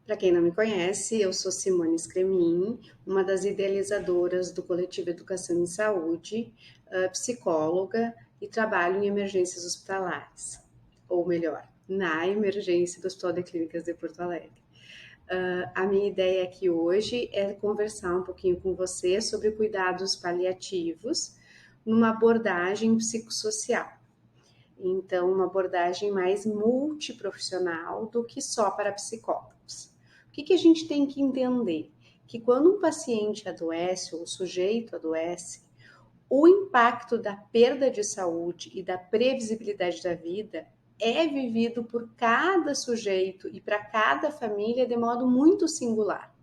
Para quem não me conhece, eu sou Simone Scremin, uma das idealizadoras do Coletivo Educação em Saúde, psicóloga e trabalho em emergências hospitalares, ou melhor, na emergência do Hospital de Clínicas de Porto Alegre. A minha ideia aqui hoje é conversar um pouquinho com você sobre cuidados paliativos numa abordagem psicossocial. Então, uma abordagem mais multiprofissional do que só para psicólogos. O que a gente tem que entender? Que quando um paciente adoece ou o sujeito adoece, o impacto da perda de saúde e da previsibilidade da vida é vivido por cada sujeito e para cada família de modo muito singular.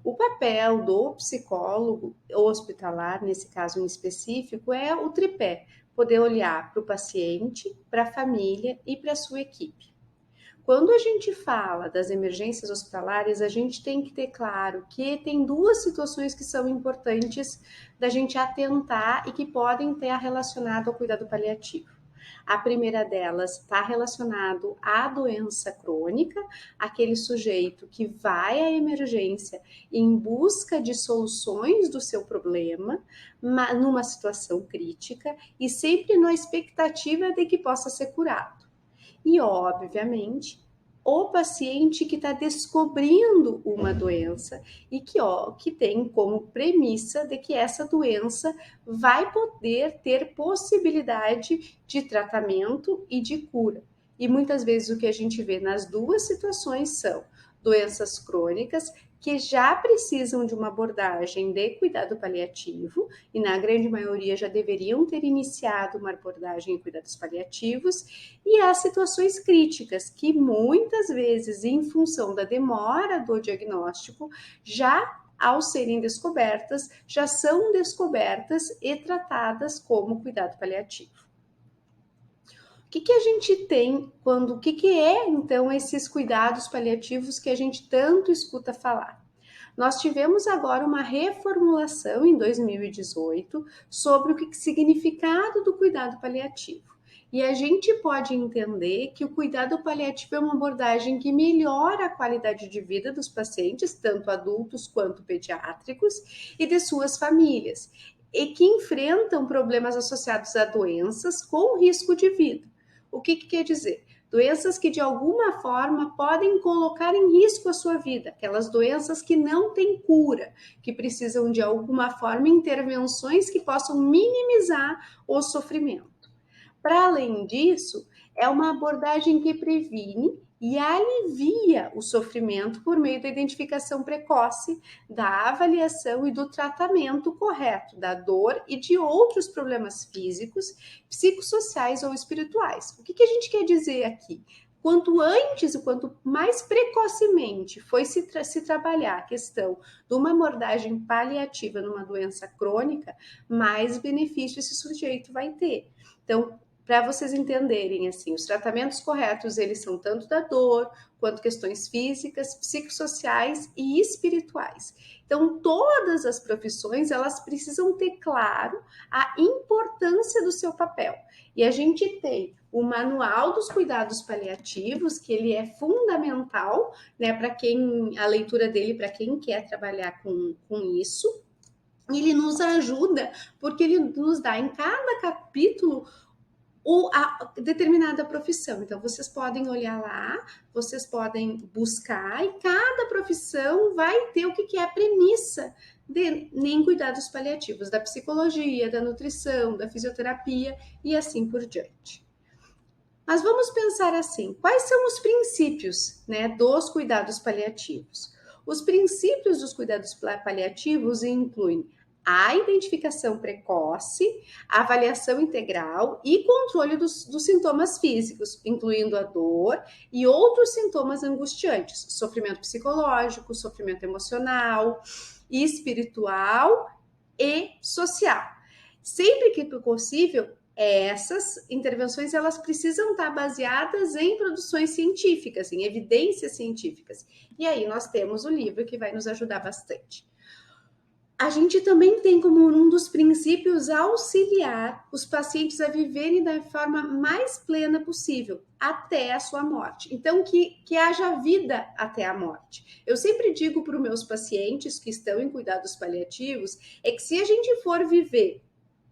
O papel do psicólogo hospitalar, nesse caso em específico, é o tripé, poder olhar para o paciente, para a família e para a sua equipe. Quando a gente fala das emergências hospitalares, a gente tem que ter claro que tem duas situações que são importantes da gente atentar e que podem estar relacionado ao cuidado paliativo. A primeira delas está relacionado à doença crônica, aquele sujeito que vai à emergência em busca de soluções do seu problema, numa situação crítica e sempre na expectativa de que possa ser curado. E, obviamente, o paciente que está descobrindo uma doença e que tem como premissa de que essa doença vai poder ter possibilidade de tratamento e de cura. E muitas vezes o que a gente vê nas duas situações são doenças crônicas que já precisam de uma abordagem de cuidado paliativo, e na grande maioria já deveriam ter iniciado uma abordagem em cuidados paliativos, e há situações críticas que muitas vezes, em função da demora do diagnóstico, já ao serem descobertas, já são descobertas e tratadas como cuidado paliativo. O que a gente tem o que é então esses cuidados paliativos que a gente tanto escuta falar? Nós tivemos agora uma reformulação em 2018 sobre o significado do cuidado paliativo. E a gente pode entender que o cuidado paliativo é uma abordagem que melhora a qualidade de vida dos pacientes, tanto adultos quanto pediátricos, e de suas famílias, e que enfrentam problemas associados a doenças com risco de vida. O que quer dizer? Doenças que de alguma forma podem colocar em risco a sua vida, aquelas doenças que não têm cura, que precisam de alguma forma intervenções que possam minimizar o sofrimento. Para além disso, é uma abordagem que previne e alivia o sofrimento por meio da identificação precoce, da avaliação e do tratamento correto da dor e de outros problemas físicos, psicossociais ou espirituais. O que a gente quer dizer aqui? Quanto antes e quanto mais precocemente foi se trabalhar a questão de uma abordagem paliativa numa doença crônica, mais benefício esse sujeito vai ter. Então, para vocês entenderem, assim, os tratamentos corretos, eles são tanto da dor, quanto questões físicas, psicossociais e espirituais. Então, todas as profissões, elas precisam ter claro a importância do seu papel. E a gente tem o Manual dos Cuidados Paliativos, que ele é fundamental, né, para quem, a leitura dele, para quem quer trabalhar com isso. Ele nos ajuda, porque ele nos dá em cada capítulo a determinada profissão. Então, vocês podem olhar lá, vocês podem buscar, e cada profissão vai ter o que é a premissa em cuidados paliativos, da psicologia, da nutrição, da fisioterapia e assim por diante. Mas vamos pensar assim, quais são os princípios, né, dos cuidados paliativos? Os princípios dos cuidados paliativos incluem a identificação precoce, a avaliação integral e controle dos sintomas físicos, incluindo a dor e outros sintomas angustiantes, sofrimento psicológico, sofrimento emocional, espiritual e social. Sempre que possível, essas intervenções elas precisam estar baseadas em produções científicas, em evidências científicas. E aí nós temos o livro que vai nos ajudar bastante. A gente também tem como um dos princípios auxiliar os pacientes a viverem da forma mais plena possível, até a sua morte. Então, que haja vida até a morte. Eu sempre digo para os meus pacientes que estão em cuidados paliativos, é que se a gente for viver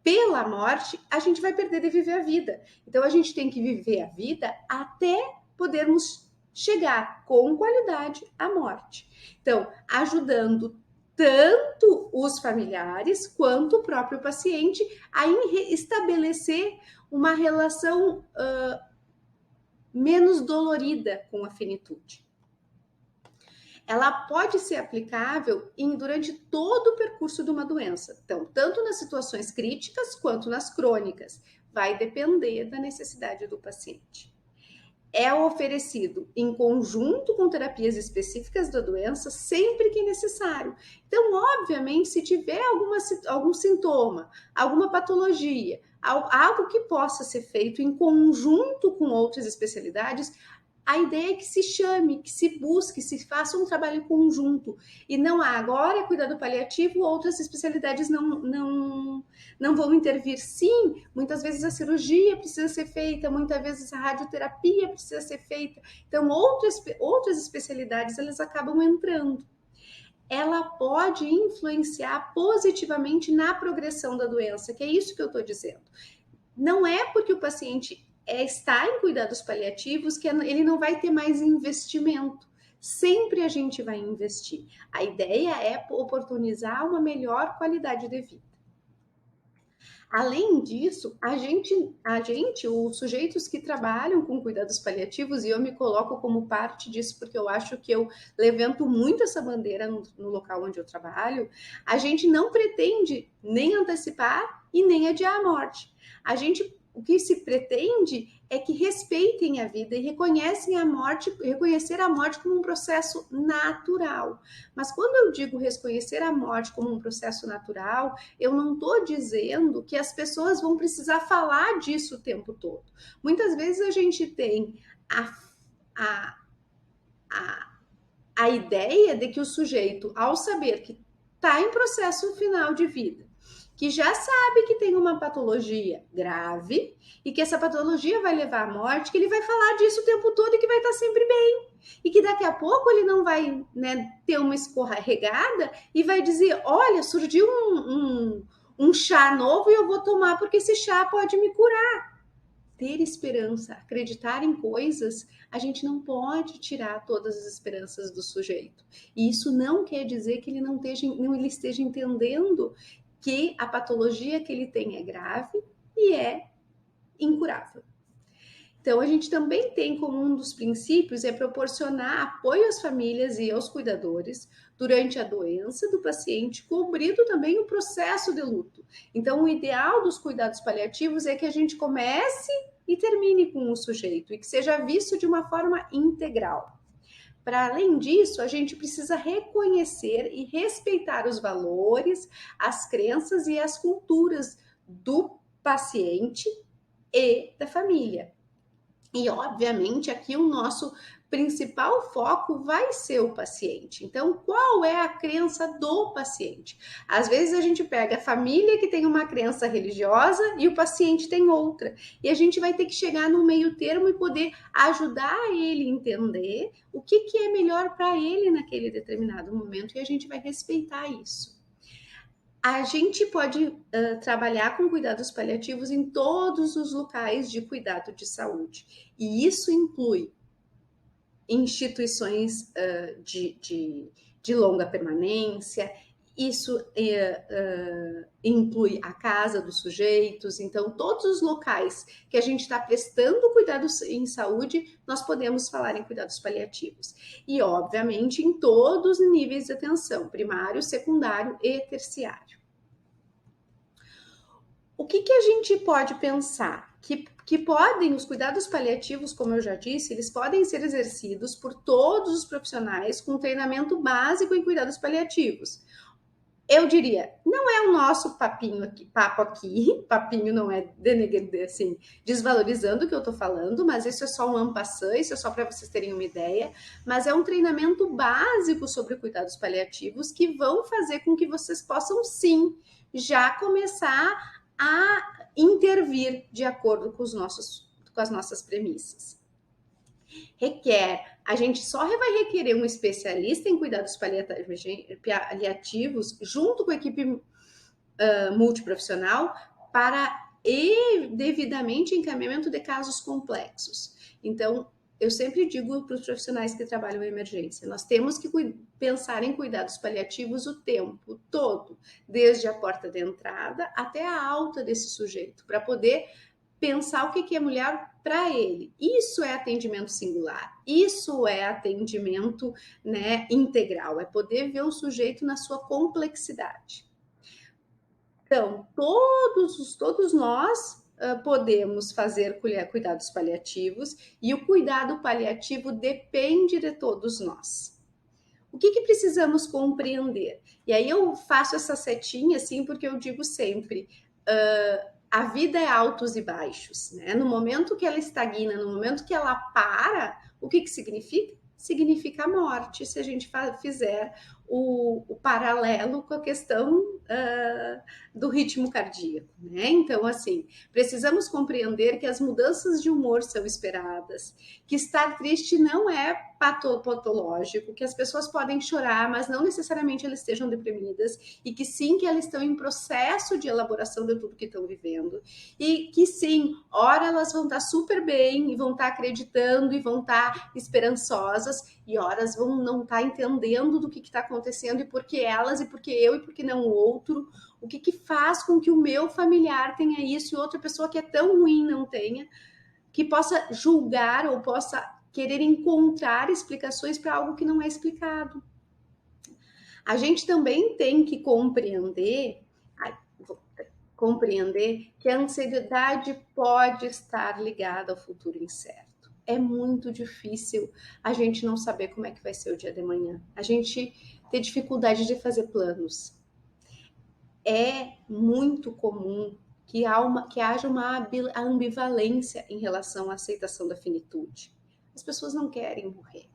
pela morte, a gente vai perder de viver a vida. Então, a gente tem que viver a vida até podermos chegar com qualidade à morte. Então, ajudando tanto os familiares quanto o próprio paciente a estabelecer uma relação menos dolorida com a finitude. Ela pode ser aplicável durante todo o percurso de uma doença, então, tanto nas situações críticas quanto nas crônicas. Vai depender da necessidade do paciente. É oferecido em conjunto com terapias específicas da doença sempre que necessário. Então, obviamente, se tiver algum sintoma, alguma patologia, algo que possa ser feito em conjunto com outras especialidades, a ideia é que se chame, que se busque, se faça um trabalho conjunto. E não agora é cuidado paliativo, outras especialidades não vão intervir. Sim, muitas vezes a cirurgia precisa ser feita, muitas vezes a radioterapia precisa ser feita. Então, outras especialidades, elas acabam entrando. Ela pode influenciar positivamente na progressão da doença, que é isso que eu estou dizendo. Não é porque o paciente está em cuidados paliativos que ele não vai ter mais investimento. Sempre a gente vai investir. A ideia é oportunizar uma melhor qualidade de vida. Além disso, os sujeitos que trabalham com cuidados paliativos, e eu me coloco como parte disso, porque eu acho que eu levanto muito essa bandeira no local onde eu trabalho, a gente não pretende nem antecipar e nem adiar a morte. O que se pretende é que respeitem a vida e reconhecer a morte como um processo natural. Mas quando eu digo reconhecer a morte como um processo natural, eu não estou dizendo que as pessoas vão precisar falar disso o tempo todo. Muitas vezes a gente tem a ideia de que o sujeito, ao saber que está em processo final de vida, que já sabe que tem uma patologia grave e que essa patologia vai levar à morte, que ele vai falar disso o tempo todo e que vai estar sempre bem. E que daqui a pouco ele não vai, né, ter uma escorregada e vai dizer, olha, surgiu um chá novo e eu vou tomar porque esse chá pode me curar. Ter esperança, acreditar em coisas, a gente não pode tirar todas as esperanças do sujeito. E isso não quer dizer que ele esteja entendendo que a patologia que ele tem é grave e é incurável. Então, a gente também tem como um dos princípios é proporcionar apoio às famílias e aos cuidadores durante a doença do paciente, cobrindo também o processo de luto. Então, o ideal dos cuidados paliativos é que a gente comece e termine com o sujeito e que seja visto de uma forma integral. Para além disso, a gente precisa reconhecer e respeitar os valores, as crenças e as culturas do paciente e da família. E, obviamente, aqui o nosso principal foco vai ser o paciente. Então, qual é a crença do paciente? Às vezes a gente pega a família que tem uma crença religiosa e o paciente tem outra. E a gente vai ter que chegar no meio termo e poder ajudar ele a entender o que é melhor para ele naquele determinado momento e a gente vai respeitar isso. A gente pode trabalhar com cuidados paliativos em todos os locais de cuidado de saúde. E isso inclui instituições de longa permanência, isso inclui a casa dos sujeitos. Então, todos os locais que a gente está prestando cuidados em saúde, nós podemos falar em cuidados paliativos. E, obviamente, em todos os níveis de atenção, primário, secundário e terciário. O que a gente pode pensar? Os cuidados paliativos, como eu já disse, eles podem ser exercidos por todos os profissionais com treinamento básico em cuidados paliativos. eu diria, não é o nosso papo aqui, papinho não é assim, desvalorizando o que eu tô falando, mas isso é só um en passant, isso é só para vocês terem uma ideia, mas é um treinamento básico sobre cuidados paliativos que vão fazer com que vocês possam sim já começar a intervir de acordo com as nossas premissas. A gente só vai requerer um especialista em cuidados paliativos junto com a equipe multiprofissional para devidamente encaminhamento de casos complexos. Então, eu sempre digo para os profissionais que trabalham em emergência, nós temos que pensar em cuidados paliativos o tempo todo, desde a porta de entrada até a alta desse sujeito, para poder pensar o que é mulher para ele. Isso é atendimento singular, isso é atendimento, né, integral, é poder ver o sujeito na sua complexidade. Então, todos nós podemos fazer cuidados paliativos e o cuidado paliativo depende de todos nós. O que precisamos compreender? E aí eu faço essa setinha assim, porque eu digo sempre, a vida é altos e baixos, né? No momento que ela estagna, no momento que ela para, o que significa? Significa a morte, se a gente fizer o paralelo com a questão do ritmo cardíaco, né? Então, assim, precisamos compreender que as mudanças de humor são esperadas, que estar triste não é patológico, que as pessoas podem chorar, mas não necessariamente elas estejam deprimidas, e que sim, que elas estão em processo de elaboração de tudo que estão vivendo, e que sim, ora elas vão estar super bem, e vão estar acreditando, e vão estar esperançosas, e horas vão não estar entendendo do que está acontecendo, e por que elas, e por que eu, e por que não o outro, o que faz com que o meu familiar tenha isso, e outra pessoa que é tão ruim não tenha, que possa julgar ou possa querer encontrar explicações para algo que não é explicado. A gente também tem que compreender que a ansiedade pode estar ligada ao futuro incerto. É muito difícil a gente não saber como é que vai ser o dia de manhã. A gente ter dificuldade de fazer planos. É muito comum que haja uma ambivalência em relação à aceitação da finitude. As pessoas não querem morrer.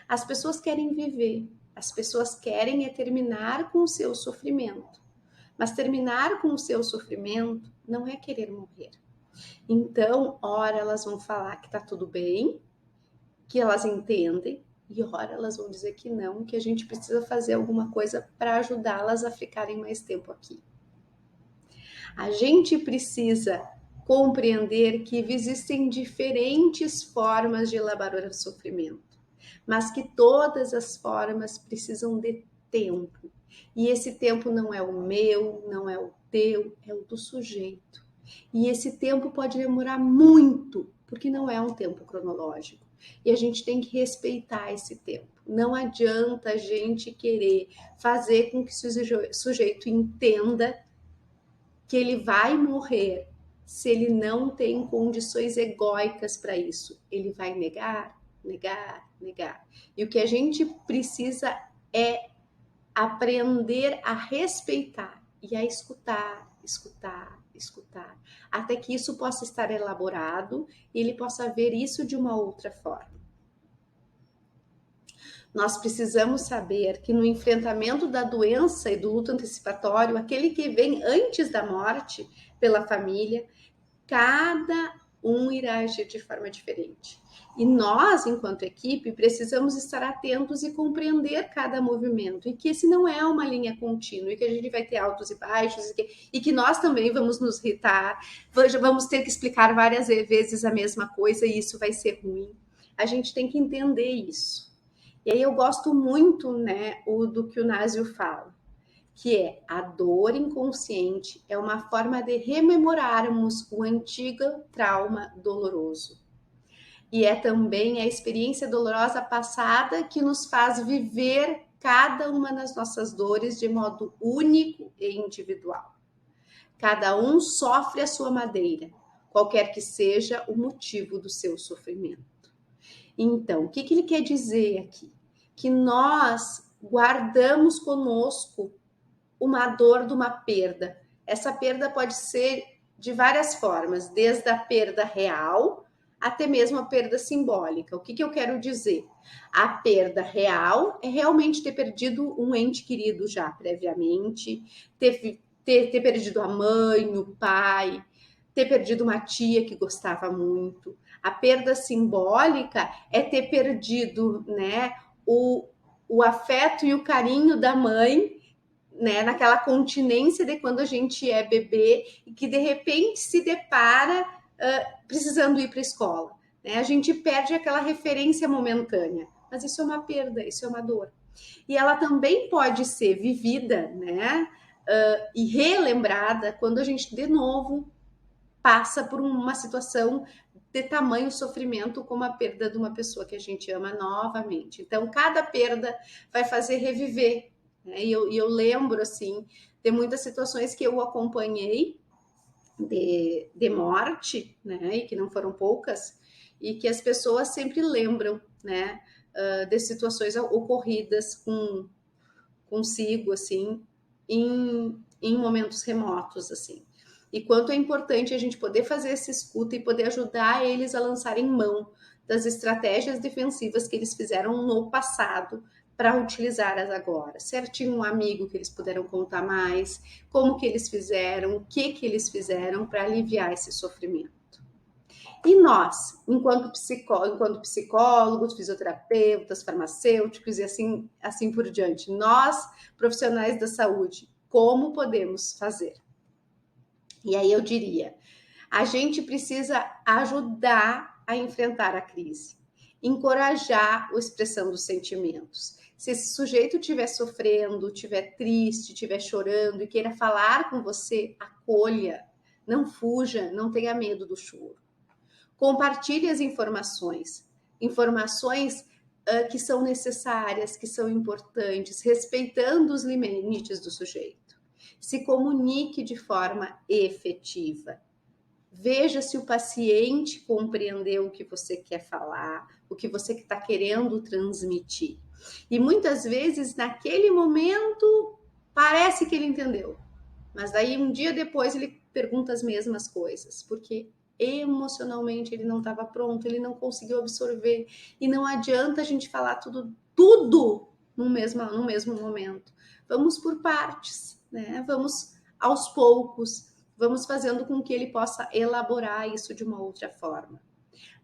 As pessoas querem viver. As pessoas querem terminar com o seu sofrimento. Mas terminar com o seu sofrimento não é querer morrer. Então, ora elas vão falar que tá tudo bem, que elas entendem, e ora elas vão dizer que não, que a gente precisa fazer alguma coisa para ajudá-las a ficarem mais tempo aqui. A gente precisa compreender que existem diferentes formas de elaborar o sofrimento, mas que todas as formas precisam de tempo. E esse tempo não é o meu, não é o teu, é o do sujeito. E esse tempo pode demorar muito, porque não é um tempo cronológico. E a gente tem que respeitar esse tempo. Não adianta a gente querer fazer com que o sujeito entenda que ele vai morrer se ele não tem condições egóicas para isso. Ele vai negar, negar, negar. E o que a gente precisa é aprender a respeitar e a escutar, escutar, escutar, até que isso possa estar elaborado e ele possa ver isso de uma outra forma. Nós precisamos saber que no enfrentamento da doença e do luto antecipatório, aquele que vem antes da morte pela família, cada um irá agir de forma diferente. E nós, enquanto equipe, precisamos estar atentos e compreender cada movimento, e que esse não é uma linha contínua, e que a gente vai ter altos e baixos, e que nós também vamos nos irritar, vamos ter que explicar várias vezes a mesma coisa, e isso vai ser ruim. A gente tem que entender isso. E aí eu gosto muito, né, do que o Násio fala, que é a dor inconsciente é uma forma de rememorarmos o antigo trauma doloroso. E é também a experiência dolorosa passada que nos faz viver cada uma das nossas dores de modo único e individual. Cada um sofre a sua maneira, qualquer que seja o motivo do seu sofrimento. Então, o que ele quer dizer aqui? Que nós guardamos conosco uma dor de uma perda. Essa perda pode ser de várias formas, desde a perda real até mesmo a perda simbólica. O que eu quero dizer? A perda real é realmente ter perdido um ente querido já previamente, ter perdido a mãe, o pai, ter perdido uma tia que gostava muito. A perda simbólica é ter perdido, né, o afeto e o carinho da mãe, né, naquela continência de quando a gente é bebê e que de repente se depara precisando ir para a escola. Né? A gente perde aquela referência momentânea, mas isso é uma perda, isso é uma dor. E ela também pode ser vivida, né, e relembrada quando a gente de novo passa por uma situação de tamanho sofrimento como a perda de uma pessoa que a gente ama novamente. Então, cada perda vai fazer reviver. Né? E eu lembro, assim, de muitas situações que eu acompanhei de morte, né? E que não foram poucas, e que as pessoas sempre lembram, né? De situações ocorridas consigo, assim, em momentos remotos, assim. E quanto é importante a gente poder fazer essa escuta e poder ajudar eles a lançarem mão das estratégias defensivas que eles fizeram no passado para utilizá-las agora. Certinho um amigo que eles puderam contar mais, como que eles fizeram, o que eles fizeram para aliviar esse sofrimento. E nós, enquanto psicólogos, fisioterapeutas, farmacêuticos e assim por diante, nós, profissionais da saúde, como podemos fazer? E aí eu diria, a gente precisa ajudar a enfrentar a crise, encorajar a expressão dos sentimentos. Se esse sujeito estiver sofrendo, estiver triste, estiver chorando e queira falar com você, acolha, não fuja, não tenha medo do choro. Compartilhe as informações que são necessárias, que são importantes, respeitando os limites do sujeito. Se comunique de forma efetiva. Veja se o paciente compreendeu o que você quer falar, o que você está querendo transmitir. E muitas vezes, naquele momento, parece que ele entendeu. Mas daí, um dia depois, ele pergunta as mesmas coisas, porque emocionalmente ele não estava pronto, ele não conseguiu absorver. E não adianta a gente falar tudo no mesmo momento. Vamos por partes, né? Vamos aos poucos, vamos fazendo com que ele possa elaborar isso de uma outra forma.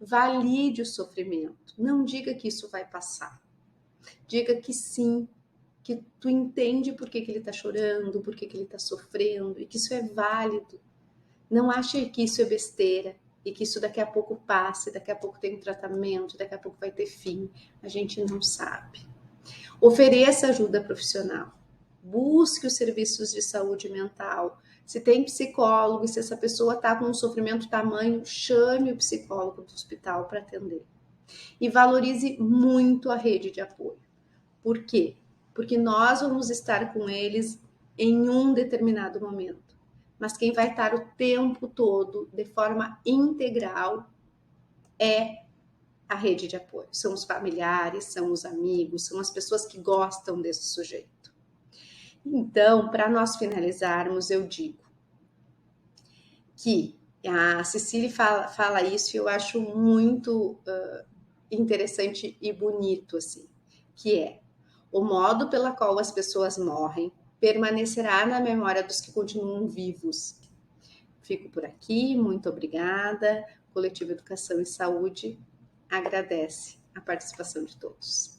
Valide o sofrimento. Não diga que isso vai passar. Diga que sim, que tu entende por que ele está chorando, por que ele está sofrendo, e que isso é válido. Não ache que isso é besteira e que isso daqui a pouco passe, daqui a pouco tem um tratamento, daqui a pouco vai ter fim. A gente não sabe. Ofereça ajuda profissional. Busque os serviços de saúde mental. Se tem psicólogo, se essa pessoa está com um sofrimento tamanho, chame o psicólogo do hospital para atender. E valorize muito a rede de apoio. Por quê? Porque nós vamos estar com eles em um determinado momento. Mas quem vai estar o tempo todo, de forma integral, é a rede de apoio. São os familiares, são os amigos, são as pessoas que gostam desse sujeito. Então, para nós finalizarmos, eu digo que a Cecília fala isso e eu acho muito interessante e bonito, assim, que é o modo pela qual as pessoas morrem permanecerá na memória dos que continuam vivos. Fico por aqui, muito obrigada. Coletivo Educação e Saúde agradece a participação de todos.